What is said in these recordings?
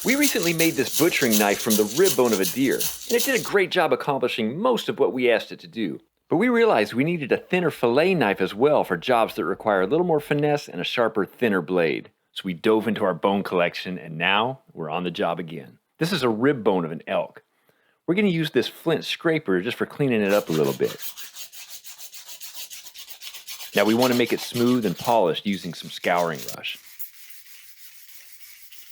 We recently made this butchering knife from the rib bone of a deer, and it did a great job accomplishing most of what we asked it to do. But we realized we needed a thinner fillet knife as well for jobs that require a little more finesse and a sharper, thinner blade. So we dove into our bone collection, and now we're on the job again. This is a rib bone of an elk. We're going to use this flint scraper just for cleaning it up a little bit. Now we want to make it smooth and polished using some scouring brush.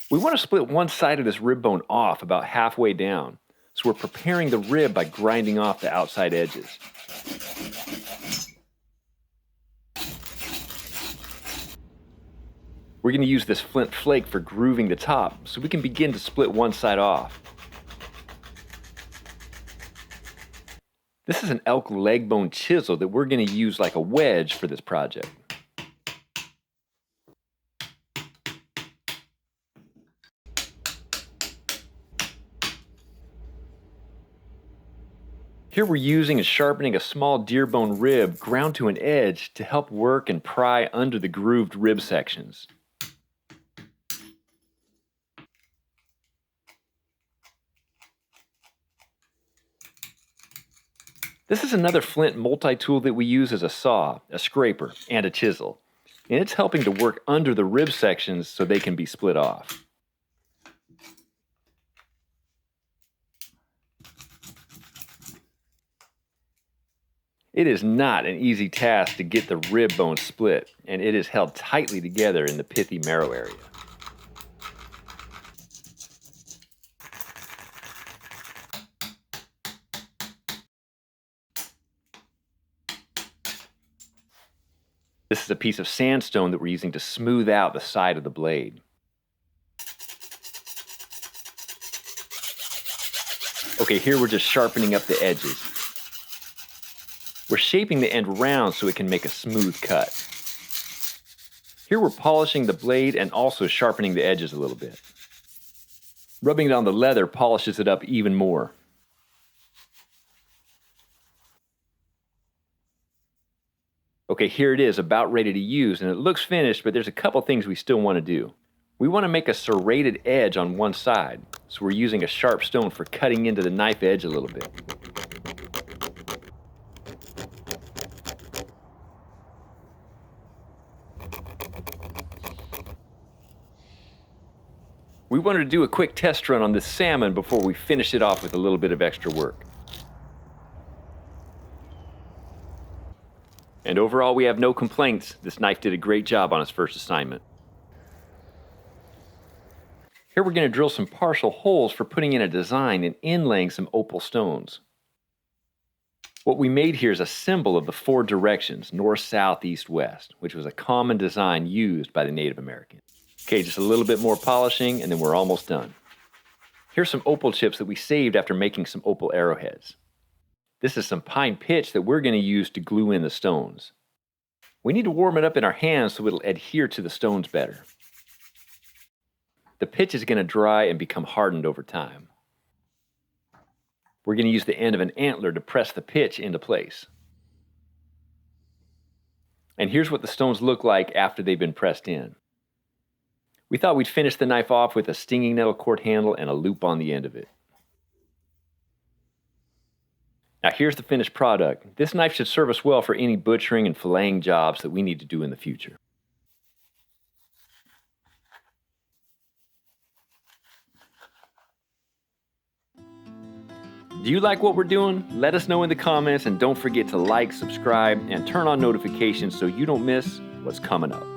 We want to split one side of this rib bone off about halfway down, so we're preparing the rib by grinding off the outside edges. We're going to use this flint flake for grooving the top, so we can begin to split one side off. This is an elk leg bone chisel that we're going to use like a wedge for this project. Here we're using and sharpening a small deer bone rib ground to an edge to help work and pry under the grooved rib sections. This is another flint multi-tool that we use as a saw, a scraper, and a chisel, and it's helping to work under the rib sections so they can be split off. It is not an easy task to get the rib bone split, and it is held tightly together in the pithy marrow area. This is a piece of sandstone that we're using to smooth out the side of the blade. Okay, here we're just sharpening up the edges. We're shaping the end round so it can make a smooth cut. Here we're polishing the blade and also sharpening the edges a little bit. Rubbing it on the leather polishes it up even more. Okay, here it is, about ready to use, and it looks finished, but there's a couple things we still want to do. We want to make a serrated edge on one side, so we're using a sharp stone for cutting into the knife edge a little bit. We wanted to do a quick test run on this salmon before we finish it off with a little bit of extra work. And overall, we have no complaints. This knife did a great job on its first assignment. Here we're going to drill some partial holes for putting in a design and inlaying some opal stones. What we made here is a symbol of the four directions, north, south, east, west, which was a common design used by the Native Americans. Okay, just a little bit more polishing and then we're almost done. Here's some opal chips that we saved after making some opal arrowheads. This is some pine pitch that we're going to use to glue in the stones. We need to warm it up in our hands so it'll adhere to the stones better. The pitch is going to dry and become hardened over time. We're going to use the end of an antler to press the pitch into place. And here's what the stones look like after they've been pressed in. We thought we'd finish the knife off with a stinging nettle cord handle and a loop on the end of it. Now here's the finished product. This knife should serve us well for any butchering and filleting jobs that we need to do in the future. Do you like what we're doing? Let us know in the comments, and don't forget to like, subscribe, and turn on notifications so you don't miss what's coming up.